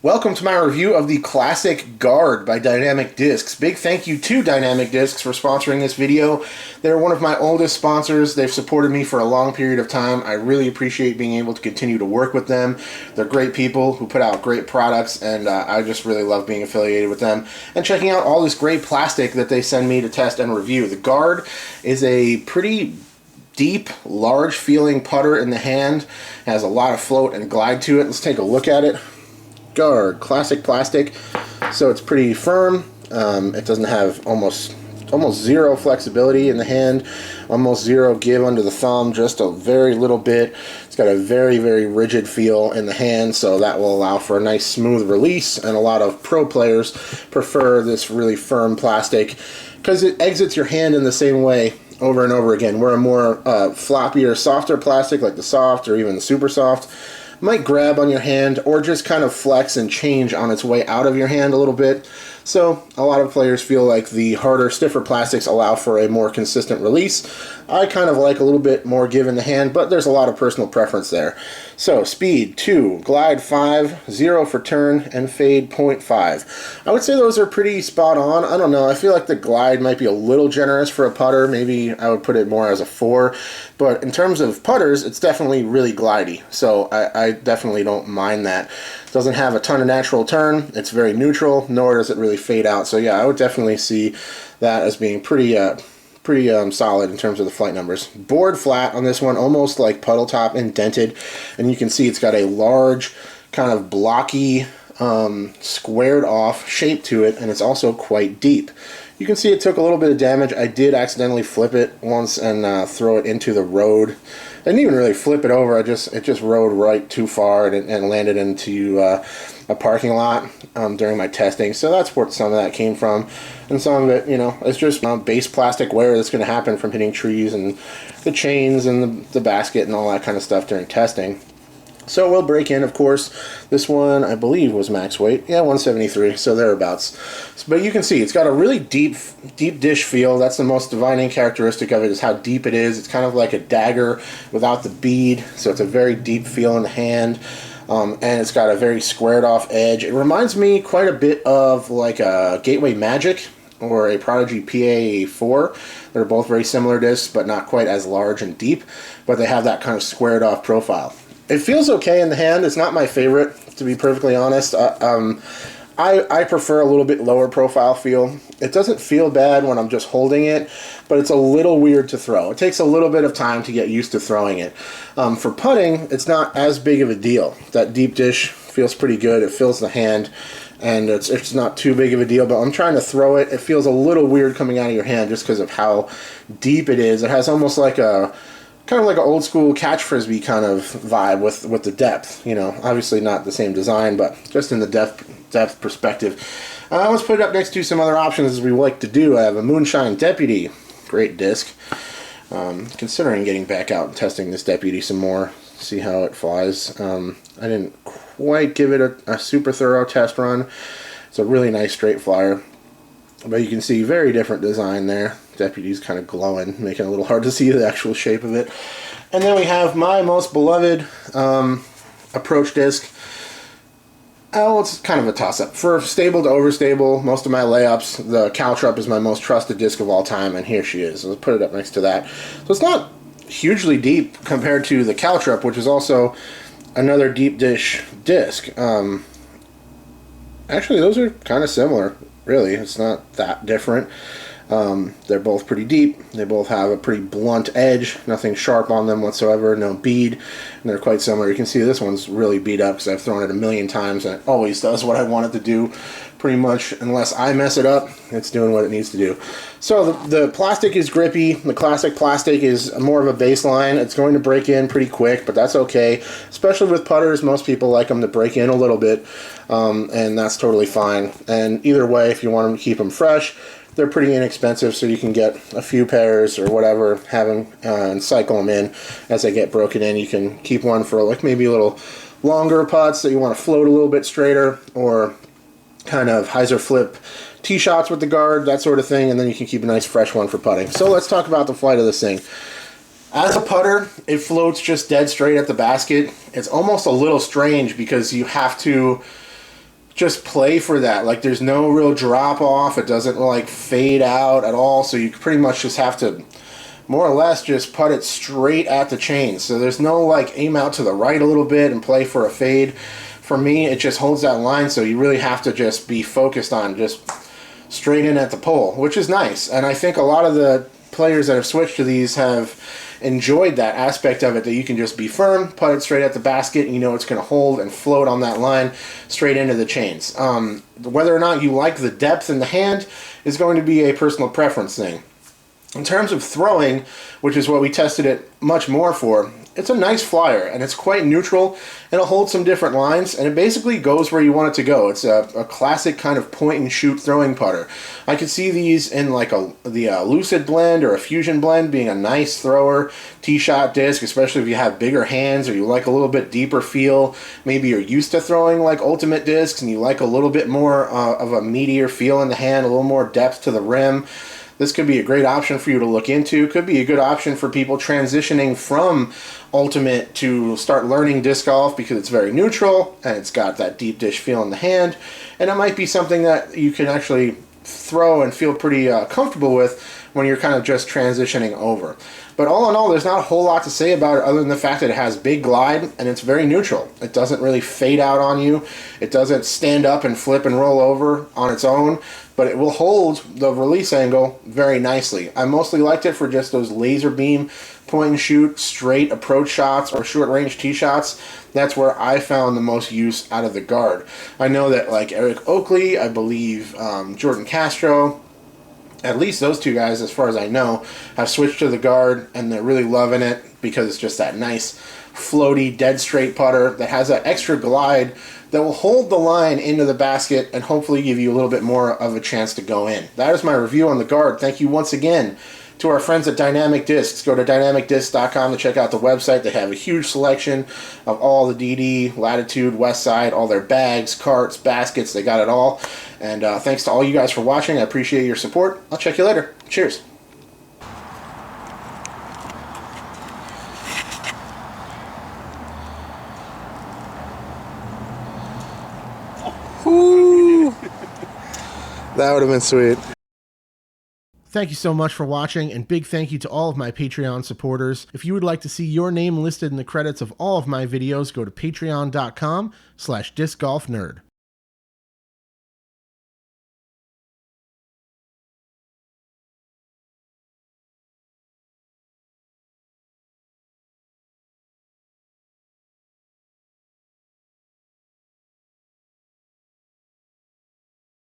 Welcome to my review of the Classic Guard by Dynamicdiscs. Big thank you to Dynamicdiscs for sponsoring this video. They're one of my oldest sponsors. They've supported me for a long period of time. I really appreciate being able to continue to work with them. They're great people who put out great products, and I just really love being affiliated with them and checking out all this great plastic that they send me to test and review. The Guard is a pretty deep, large feeling putter in the hand. It has a lot of float and glide to it. Let's take a look at it. Guard, classic plastic, so it's pretty firm. It doesn't have almost zero flexibility in the hand, almost zero give under the thumb, just a very little bit. It's got a very rigid feel in the hand, so that will allow for a nice smooth release, and a lot of pro players prefer this really firm plastic because it exits your hand in the same way over and over again, where a more floppier, softer plastic like the soft or even the super soft might grab on your hand or just kind of flex and change on its way out of your hand a little bit. So a lot of players feel like the harder, stiffer plastics allow for a more consistent release. I kind of like a little bit more give in the hand, but there's a lot of personal preference there. So speed 2, glide 5, 0 for turn, and fade 0.5. I would say those are pretty spot on. I don't know, I feel like the glide might be a little generous for a putter. Maybe I would put it more as a 4. But in terms of putters, it's definitely really glidey. So I definitely don't mind that. It doesn't have a ton of natural turn. It's very neutral, nor does it really fade out. So yeah, I would definitely see that as being pretty solid in terms of the flight numbers. Board flat on this one, almost like puddle top indented, and you can see it's got a large kind of blocky squared off shape to it, and it's also quite deep. You can see it took a little bit of damage. I did accidentally flip it once and throw it into the road. I didn't even really flip it over. It just rode right too far and landed into a parking lot during my testing. So that's where some of that came from. And some of it, you know, it's just base plastic wear that's going to happen from hitting trees and the chains and the basket and all that kind of stuff during testing. So it will break in, of course. This one, I believe, was max weight. Yeah, 173, so thereabouts. But you can see it's got a really deep dish feel. That's the most defining characteristic of it, is how deep it is. It's kind of like a dagger without the bead, so it's a very deep feel in the hand. And it's got a very squared off edge. It reminds me quite a bit of like a Gateway Magic or a Prodigy PA4. They're both very similar discs, but not quite as large and deep, but they have that kind of squared off profile. It feels okay in the hand. It's not my favorite, to be perfectly honest. I prefer a little bit lower profile feel. It doesn't feel bad when I'm just holding it, but it's a little weird to throw. It takes a little bit of time to get used to throwing it. For putting, it's not as big of a deal. That deep dish feels pretty good. It fills the hand, and it's not too big of a deal, but I'm trying to throw it. It feels a little weird coming out of your hand just because of how deep it is. It has almost like a kind of like an old school catch frisbee kind of vibe with the depth. You know, obviously not the same design, but just in the depth perspective. Let's put it up next to some other options as we like to do. I have a Moonshine Deputy, great disc. Considering getting back out and testing this Deputy some more, see how it flies. I didn't quite give it a super thorough test run. It's a really nice straight flyer, but you can see very different design there. Deputy's kind of glowing, making it a little hard to see the actual shape of it. And then we have my most beloved approach disc. Oh, it's kind of a toss-up. For stable to overstable, most of my layups, the Caltrup is my most trusted disc of all time, and here she is. Let's put it up next to that. So it's not hugely deep compared to the Caltrup, which is also another deep dish disc. Actually, those are kind of similar, really. It's not that different. They're both pretty deep. They both have a pretty blunt edge, nothing sharp on them whatsoever, no bead, and they're quite similar. You can see this one's really beat up because I've thrown it a million times, and it always does what I want it to do, pretty much. Unless I mess it up, it's doing what it needs to do. So the plastic is grippy. The classic plastic is more of a baseline. It's going to break in pretty quick, but that's okay. Especially with putters, most people like them to break in a little bit, and that's totally fine. And either way, if you want them to keep them fresh, they're pretty inexpensive, so you can get a few pairs or whatever, have them and cycle them in as they get broken in. You can keep one for like maybe a little longer putts that you want to float a little bit straighter, or kind of hyzer flip tee shots with the Guard, that sort of thing, and then you can keep a nice fresh one for putting. So let's talk about the flight of this thing. As a putter, it floats just dead straight at the basket. It's almost a little strange because you have to just play for that. Like, there's no real drop off. It doesn't like fade out at all. So you pretty much just have to more or less just put it straight at the chain. So there's no like aim out to the right a little bit and play for a fade. For me, it just holds that line, so you really have to just be focused on just straight in at the pole, which is nice. And I think a lot of the players that have switched to these have enjoyed that aspect of it, that you can just be firm, put it straight at the basket, and you know it's going to hold and float on that line straight into the chains. Whether or not you like the depth in the hand is going to be a personal preference thing. In terms of throwing, which is what we tested it much more for, it's a nice flyer, and it's quite neutral. It'll hold some different lines, and it basically goes where you want it to go. It's a classic kind of point-and-shoot throwing putter. I could see these in like the Lucid blend or a Fusion blend being a nice thrower tee-shot disc, especially if you have bigger hands or you like a little bit deeper feel. Maybe you're used to throwing like Ultimate discs, and you like a little bit more of a meatier feel in the hand, a little more depth to the rim. This could be a great option for you to look into. Could be a good option for people transitioning from Ultimate to start learning disc golf, because it's very neutral and it's got that deep dish feel in the hand. And it might be something that you can actually throw and feel pretty comfortable with when you're kind of just transitioning over. But all in all, there's not a whole lot to say about it other than the fact that it has big glide and it's very neutral. It doesn't really fade out on you. It doesn't stand up and flip and roll over on its own, but it will hold the release angle very nicely. I mostly liked it for just those laser beam point and shoot straight approach shots or short range tee shots. That's where I found the most use out of the guard. I know that like Eric Oakley, I believe Jordan Castro, at least those two guys, as far as I know, have switched to the guard, and they're really loving it because it's just that nice, floaty, dead straight putter that has that extra glide that will hold the line into the basket and hopefully give you a little bit more of a chance to go in. That is my review on the guard. Thank you once again to our friends at Dynamic Discs. Go to dynamicdiscs.com to check out the website. They have a huge selection of all the DD, Latitude, Westside, all their bags, carts, baskets. They got it all. And thanks to all you guys for watching. I appreciate your support. I'll check you later. Cheers. Woo! That would have been sweet. Thank you so much for watching, and big thank you to all of my Patreon supporters. If you would like to see your name listed in the credits of all of my videos, go to patreon.com/discgolfnerd.